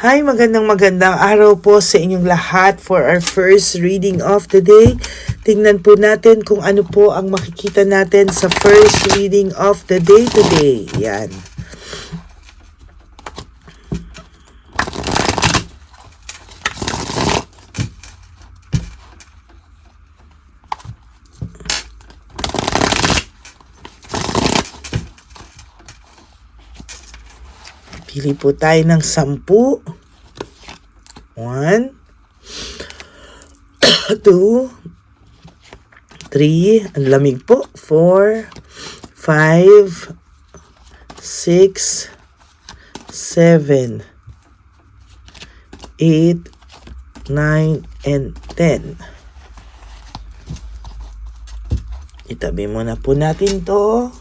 Hi, magandang araw po sa inyong lahat for our first reading of the day. Tingnan po natin kung ano po ang makikita natin sa first reading of the day today. Yan. Pili po tayo ng 10. 1, 2, 3, ang lamig po. 4, 5, 6, 7, 8, 9, and 10. Itabi muna po natin to.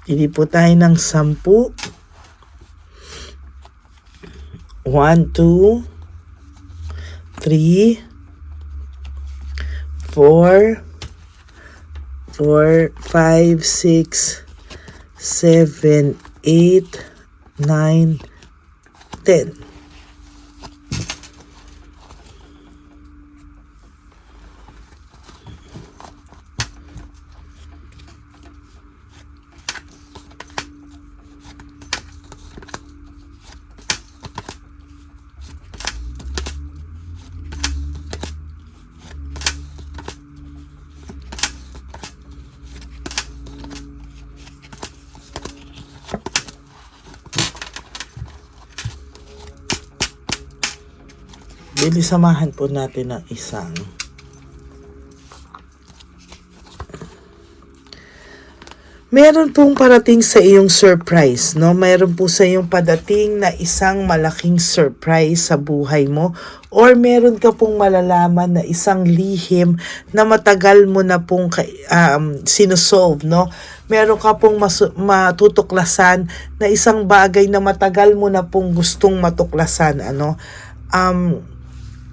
Pili po tayo ng 10. 1, 2, 3, 4, 5, 6, 7, 8, 9, 10. Bili samahan po natin ng isang. Meron pong parating sa iyong surprise, no? Meron po sa iyong padating na isang malaking surprise sa buhay mo, or meron ka pong malalaman na isang lihim na matagal mo na pong sinusolve, no? Meron ka pong matutuklasan na isang bagay na matagal mo na pong gustong matuklasan, ano?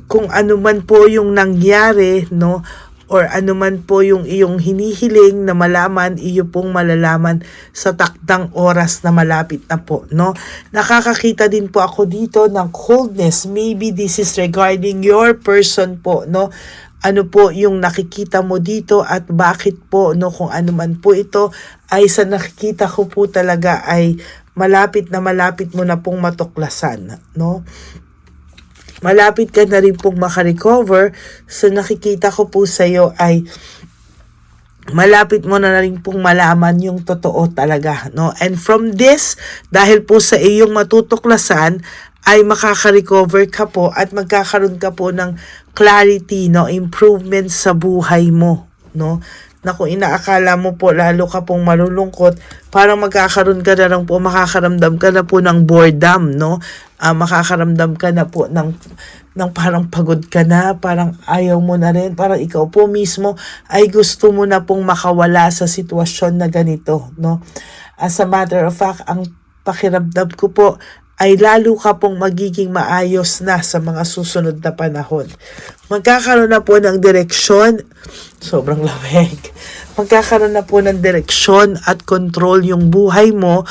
Kung ano man po yung nangyari, no, or ano man po yung iyong hinihiling na malaman, iyo pong malalaman sa takdang oras na malapit na po, no. Nakakakita din po ako dito ng coldness. Maybe this is regarding your person po, no. Ano po yung nakikita mo dito at bakit po, no, kung ano man po ito ay sa nakikita ko po talaga ay malapit mo na pong matuklasan, no. Malapit ka na rin pong makarecover. So nakikita ko po sa iyo ay malapit mo na rin pong malaman yung totoo talaga, no? And from this, dahil po sa iyong matutuklasan, ay makaka-recover ka po at magkakaroon ka po ng clarity, no? Improvement sa buhay mo, no? Na kung inaakala mo po lalo ka pong malulungkot, parang magkakaroon ka na lang po, makakaramdam ka na po ng boredom, no? Makakaramdam ka na po ng parang pagod ka na, parang ayaw mo na rin, parang ikaw po mismo ay gusto mo na pong makawala sa sitwasyon na ganito, no? As a matter of fact, ang pakiramdam ko po ay lalo ka pong magiging maayos na sa mga susunod na panahon. Magkakaroon na po ng direksyon, sobrang lamig. Magkakaroon na po ng direksyon at control yung buhay mo.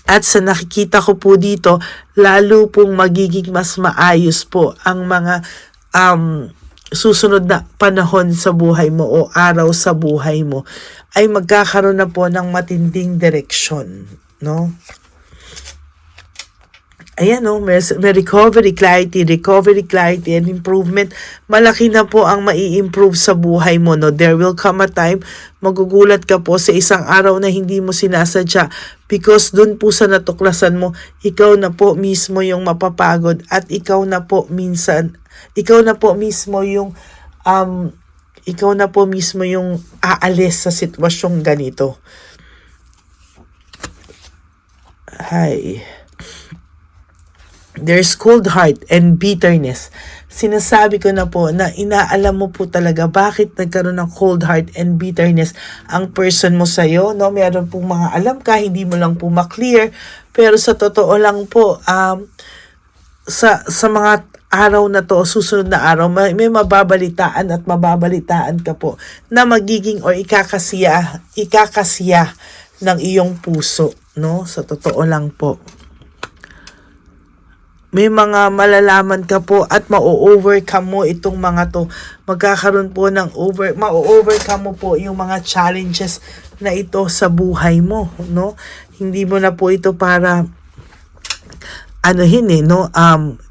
At sa nakikita ko po dito, lalo pong magiging mas maayos po ang mga susunod na panahon sa buhay mo o araw sa buhay mo. Ay magkakaroon na po ng matinding direksyon, no? Ayan o, may recovery, clarity, and improvement. Malaki na po ang mai-improve sa buhay mo, no? There will come a time, magugulat ka po sa isang araw na hindi mo sinasadya because dun po sa natuklasan mo, ikaw na po mismo yung mapapagod at ikaw na po mismo yung aalis sa sitwasyong ganito. Hi. There's cold heart and bitterness. Sinasabi ko na po na inaalam mo po talaga bakit nagkaroon ng cold heart and bitterness ang person mo sa'yo. No? Meron pong mga alam ka, hindi mo lang po maklear. Pero sa totoo lang po, sa mga araw na to, susunod na araw, may mababalitaan ka po na magiging or ikakasiya ng iyong puso. No? Sa totoo lang po. May mga malalaman ka po at ma-overcome mo itong mga to. Magkakaroon po ng ma-overcome mo po yung mga challenges na ito sa buhay mo, no? Hindi mo na po ito para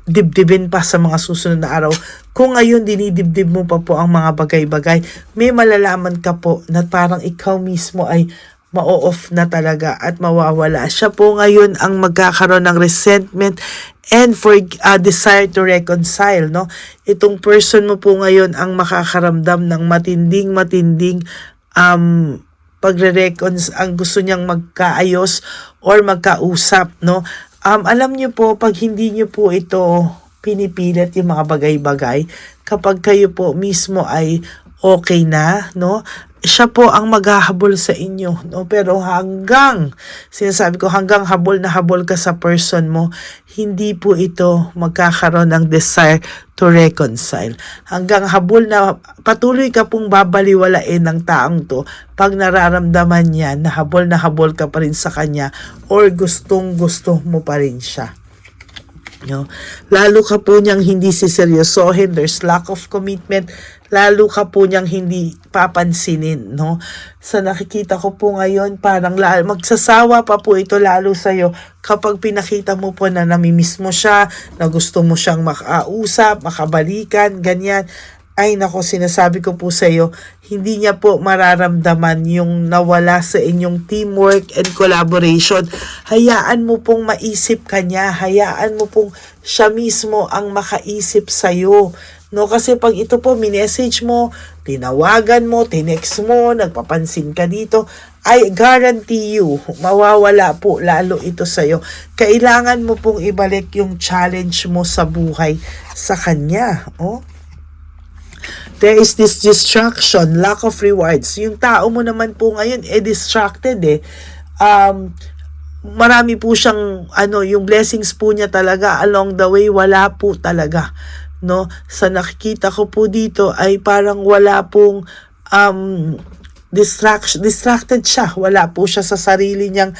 dibdibin pa sa mga susunod na araw. Kung ngayon dinidibdib mo pa po ang mga bagay-bagay, may malalaman ka po na parang ikaw mismo ay ma-off na talaga at mawawala. Siya po ngayon ang magkakaroon ng resentment and for desire to reconcile, no? Itong person mo po ngayon ang makakaramdam ng matinding ang gusto niyang magkaayos or magkausap, no? Alam niyo po, pag hindi niyo po ito pinipilit yung mga bagay-bagay, kapag kayo po mismo ay okay na, no? Siya po ang maghahabol sa inyo, no? Pero hanggang habol na habol ka sa person mo, hindi po ito magkakaroon ng desire to reconcile. Hanggang patuloy ka pong babaliwalain ng taong to pag nararamdaman niya na habol ka pa rin sa kanya or gustong-gusto mo pa rin siya. No? Lalo ka po niyang hindi siseryosohin, there's lack of commitment, lalo ka po niyang hindi papansinin, no? Sa nakikita ko po ngayon, parang magsasawa pa po ito lalo sa'yo kapag pinakita mo po na namimiss mo siya, na gusto mo siyang makausap, makabalikan, ganyan. Ay nako, sinasabi ko po sa iyo, hindi niya po mararamdaman yung nawala sa inyong teamwork and collaboration. Hayaan mo pong maisip kanya, hayaan mo pong siya mismo ang makaisip sa iyo. No, kasi pag ito po minessage mo, tinawagan mo, tinext mo, nagpapansin ka dito, I guarantee you, mawawala po lalo ito sa iyo. Kailangan mo pong ibalik yung challenge mo sa buhay sa kanya, oh. There is this distraction, lack of rewards. Yung tao mo naman po ngayon, distracted eh. Marami po siyang, yung blessings po niya talaga along the way, wala po talaga. No? Sa nakikita ko po dito ay parang wala pong distracted siya. Wala po siya sa sarili niyang,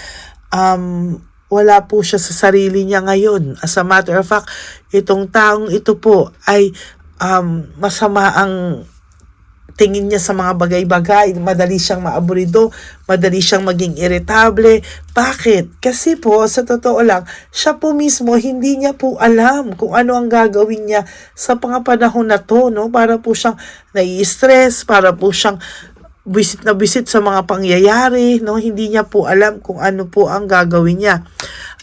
ngayon. As a matter of fact, itong taong ito po ay masama ang tingin niya sa mga bagay-bagay, madali siyang maaburido, madali siyang maging irritable. Bakit? Kasi po, sa totoo lang, siya po mismo, hindi niya po alam kung ano ang gagawin niya sa mga panahon na to, no? Para po siyang nai-stress, para po siyang bisit sa mga pangyayari, no? Hindi niya po alam kung ano po ang gagawin niya.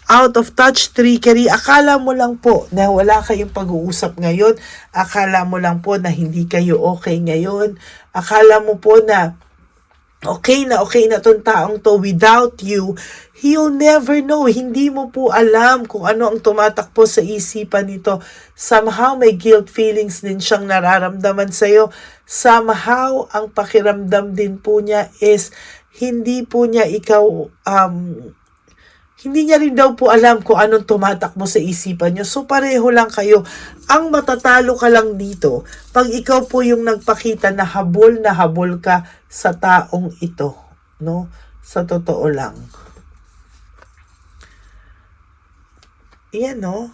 Out of touch, trickery, akala mo lang po na wala kayong pag-uusap ngayon, akala mo lang po na hindi kayo okay ngayon, akala mo po na okay na tong taong to without you, he'll never know. Hindi mo po alam kung ano ang tumatakbo sa isipan nito. Somehow may guilt feelings din siyang nararamdaman sa'yo. Somehow ang pakiramdam din po niya is hindi po niya ikaw hindi niya rin daw po alam kung anong tumatakbo sa isipan niyo. So pareho lang kayo. Ang matatalo ka lang dito, pag ikaw po yung nagpakita na habol ka sa taong ito. No? Sa totoo lang. Yan, no?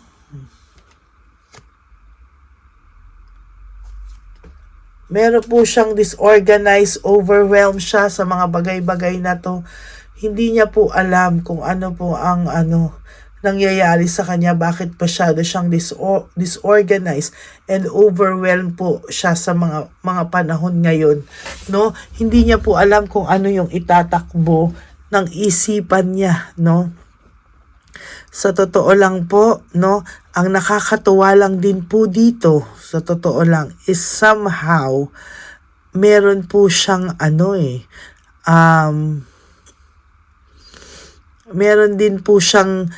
Meron po siyang disorganized, overwhelmed siya sa mga bagay-bagay na to. Hindi niya po alam kung ano po ang nangyayari sa kanya, bakit masyado siyang disorganized and overwhelmed po siya sa mga panahon ngayon, no? Hindi niya po alam kung ano yung itatakbo ng isipan niya, no? Sa totoo lang po, no, ang nakakatuwa lang din po dito, sa totoo lang, is somehow, meron po siyang meron din po siyang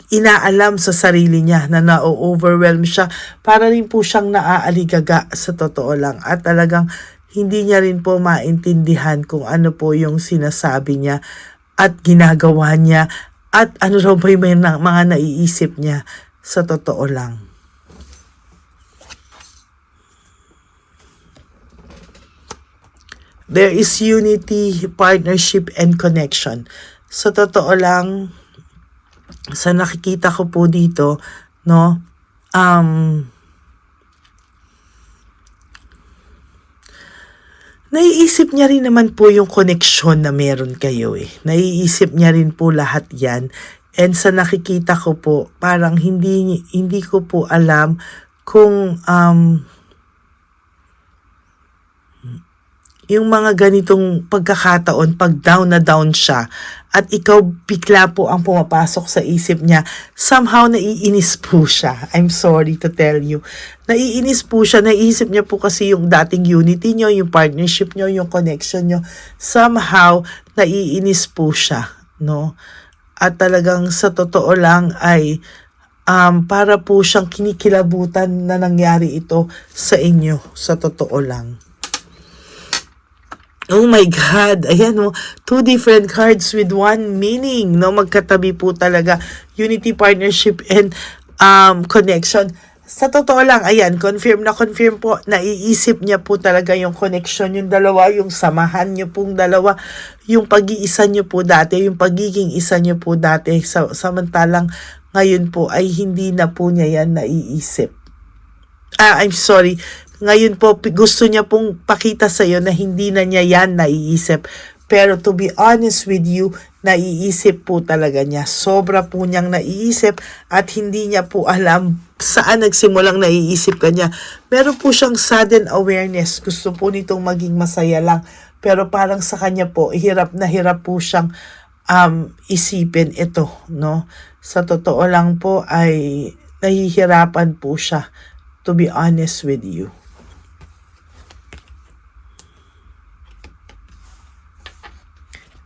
inaalam sa sarili niya na na-overwhelm siya. Para rin po siyang naaaligaga sa totoo lang. At talagang hindi niya rin po maintindihan kung ano po yung sinasabi niya at ginagawa niya. At ano raw ba yung mga naiisip niya sa totoo lang. There is unity, partnership, and connection. Sa totoo lang, sa nakikita ko po dito, no, naiisip niya rin naman po yung connection na meron kayo eh. Naiisip niya rin po lahat yan. And sa nakikita ko po, parang hindi ko po alam kung yung mga ganitong pagkakataon, pag down na down siya, at ikaw bigla po ang pumapasok sa isip niya, somehow naiinis po siya. I'm sorry to tell you. Naiinis po siya, naiisip niya po kasi yung dating unity niyo, yung partnership niyo, yung connection niyo, somehow naiinis po siya, no? At talagang sa totoo lang ay para po siyang kinikilabutan na nangyari ito sa inyo, sa totoo lang. Oh my God, ayan o, 2 different cards with one meaning, no? Magkatabi po talaga, unity, partnership, and connection. Sa totoo lang, ayan, confirm po, naiisip niya po talaga yung connection, yung dalawa, yung samahan niyo pong dalawa, yung pag-iisa niyo po dati, yung pagiging isa niyo po dati, samantalang ngayon po ay hindi na po niya yan naiisip. I'm sorry, ngayon po, gusto niya pong pakita sa iyo na hindi na niya yan naiisip. Pero to be honest with you, naiisip po talaga niya. Sobra po niyang naiisip at hindi niya po alam saan nagsimulang naiisip kanya. Meron po siyang sudden awareness. Gusto po nitong maging masaya lang. Pero parang sa kanya po, hirap na hirap po siyang isipin ito, no? Sa totoo lang po ay nahihirapan po siya, to be honest with you.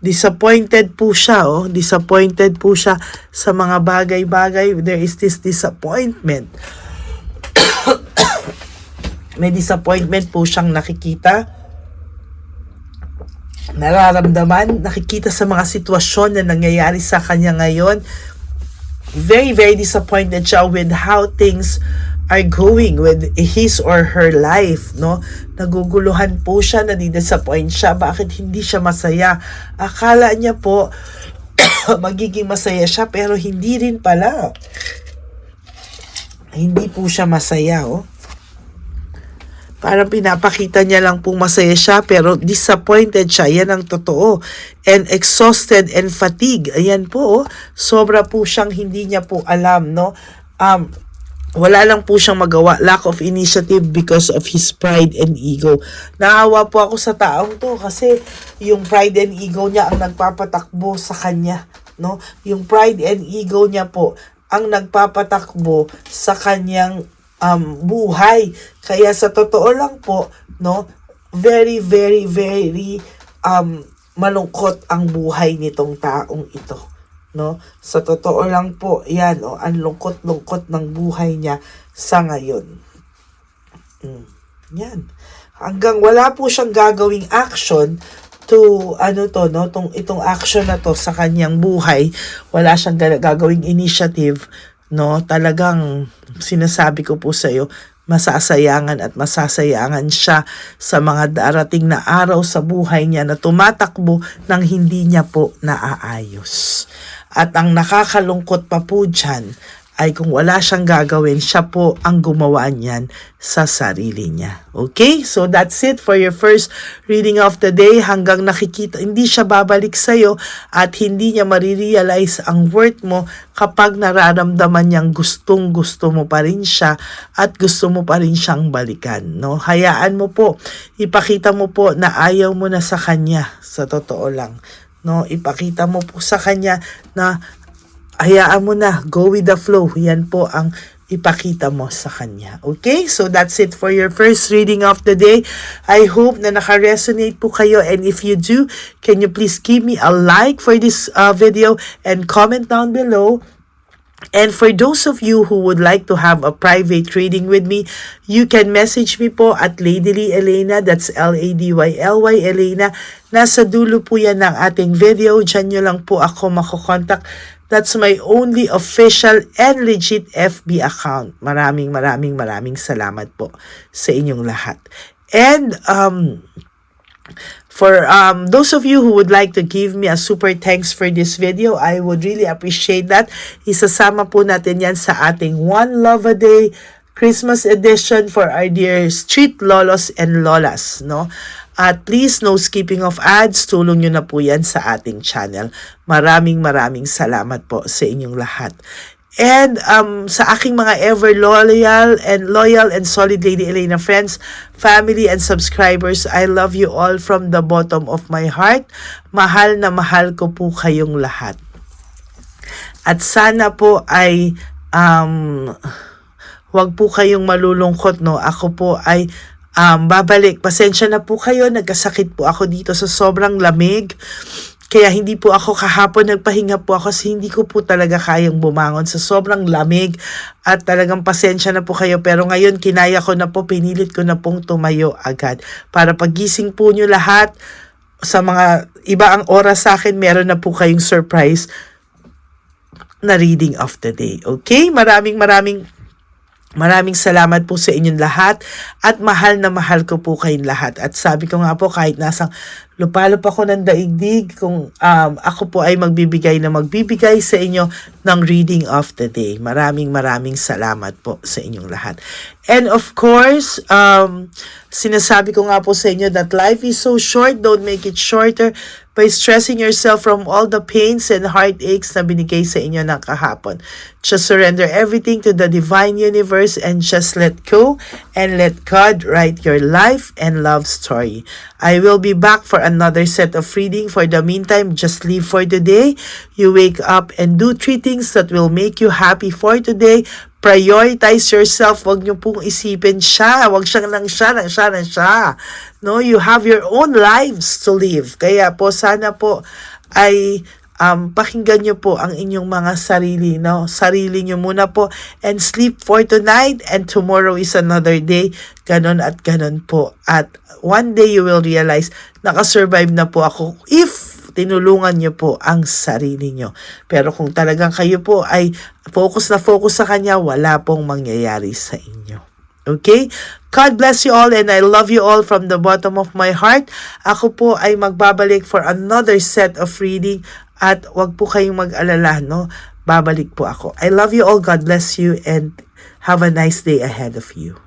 Disappointed po siya, oh. Disappointed po siya sa mga bagay-bagay. There is this disappointment. May disappointment po siyang nakikita, nararamdaman, nakikita sa mga sitwasyon na nangyayari sa kanya ngayon. Very, very disappointed siya with how things are going with his or her life, no? Naguguluhan po siya, nadidisappoint siya, bakit hindi siya masaya? Akala niya po magiging masaya siya, pero hindi rin pala. Hindi po siya masaya, oh. Parang pinapakita niya lang pong masaya siya, pero disappointed siya. Yan ang totoo. And exhausted and fatigue. Ayan po, oh. Sobra po siyang hindi niya po alam, no? Wala lang po siyang magawa. Lack of initiative because of his pride and ego. Naawa po ako sa taong to kasi yung pride and ego niya ang nagpapatakbo sa kanya, no? Yung pride and ego niya po ang nagpapatakbo sa kanyang buhay. Kaya sa totoo lang po, no, very, very, very malungkot ang buhay nitong taong ito, no? Sa totoo lang po, yan, oh, ang lungkot-lungkot ng buhay niya sa ngayon. Yan. Hanggang wala po siyang gagawing action to, itong action na to sa kanyang buhay, wala siyang gagawing initiative, no? Talagang sinasabi ko po sa iyo, masasayangan at masasayangan siya sa mga darating na araw sa buhay niya na tumatakbo nang hindi niya po naaayos. At ang nakakalungkot pa po dyan ay kung wala siyang gagawin, siya po ang gumawa niyan sa sarili niya. Okay? So that's it for your first reading of the day. Hanggang nakikita, hindi siya babalik sa'yo at hindi niya marirealize ang worth mo kapag nararamdaman niyang gustong-gusto mo pa rin siya at gusto mo pa rin siyang balikan. No? Hayaan mo po, ipakita mo po na ayaw mo na sa kanya, sa totoo lang. No? Ipakita mo po sa kanya na hayaan mo na, go with the flow. Yan po ang ipakita mo sa kanya. Okay? So that's it for your first reading of the day. I hope na naka-resonate po kayo, and if you do, can you please give me a like for this video and comment down below. And for those of you who would like to have a private reading with me, you can message me po at Ladyly Elena, that's Ladyly Elena. Nasa dulo po yan ng ating video, dyan nyo lang po ako makokontak. That's my only official and legit FB account. Maraming salamat po sa inyong lahat. And for those of you who would like to give me a super thanks for this video, I would really appreciate that. Isasama po natin yan sa ating One Love a Day Christmas edition for our dear street lolos and lolas, no? At please, no skipping of ads. Tulong nyo na po yan sa ating channel. Maraming salamat po sa inyong lahat. And sa aking mga ever loyal and solid Lady Elena friends, family and subscribers, I love you all from the bottom of my heart. Mahal na mahal ko po kayong lahat. At sana po ay wag po kayong malulungkot, no? Ako po ay babalik. Pasensya na po kayo, nagkasakit po ako dito sa sobrang lamig. Kaya hindi po ako kahapon nagpahinga po ako kasi hindi ko po talaga kayang bumangon sa sobrang lamig, at talagang pasensya na po kayo. Pero ngayon kinaya ko na po, pinilit ko na pong tumayo agad para pagising po nyo lahat sa mga iba ang oras sa akin, meron na po kayong surprise na reading of the day. Okay? Maraming salamat po sa inyong lahat, at mahal na mahal ko po kayong lahat. At sabi ko nga po, kahit nasang lupalop ako ng daigdig, kung ako po ay magbibigay sa inyo ng reading of the day. Maraming salamat po sa inyong lahat. And of course, sinasabi ko nga po sa inyo that life is so short, don't make it shorter by stressing yourself from all the pains and heartaches na binigay sa inyo ng kahapon. Just surrender everything to the divine universe and just let go and let God write your life and love story. I will be back for another set of reading. For the meantime, just live for today. You wake up and do 3 things that will make you happy for today. Prioritize yourself. Huwag niyo pong isipin siya. Huwag siyang nang siya. No, you have your own lives to live. Kaya po, sana po ay pakinggan niyo po ang inyong mga sarili, no? Sarili niyo muna po, and sleep for tonight, and tomorrow is another day. Ganon at ganon po. At one day you will realize, nakasurvive na po ako if tinulungan niyo po ang sarili niyo. Pero kung talagang kayo po ay focus sa kanya, wala pong mangyayari sa inyo. Okay? God bless you all, and I love you all from the bottom of my heart. Ako po ay magbabalik for another set of reading, at wag po kayong mag-alala, no? Babalik po ako. I love you all. God bless you, and have a nice day ahead of you.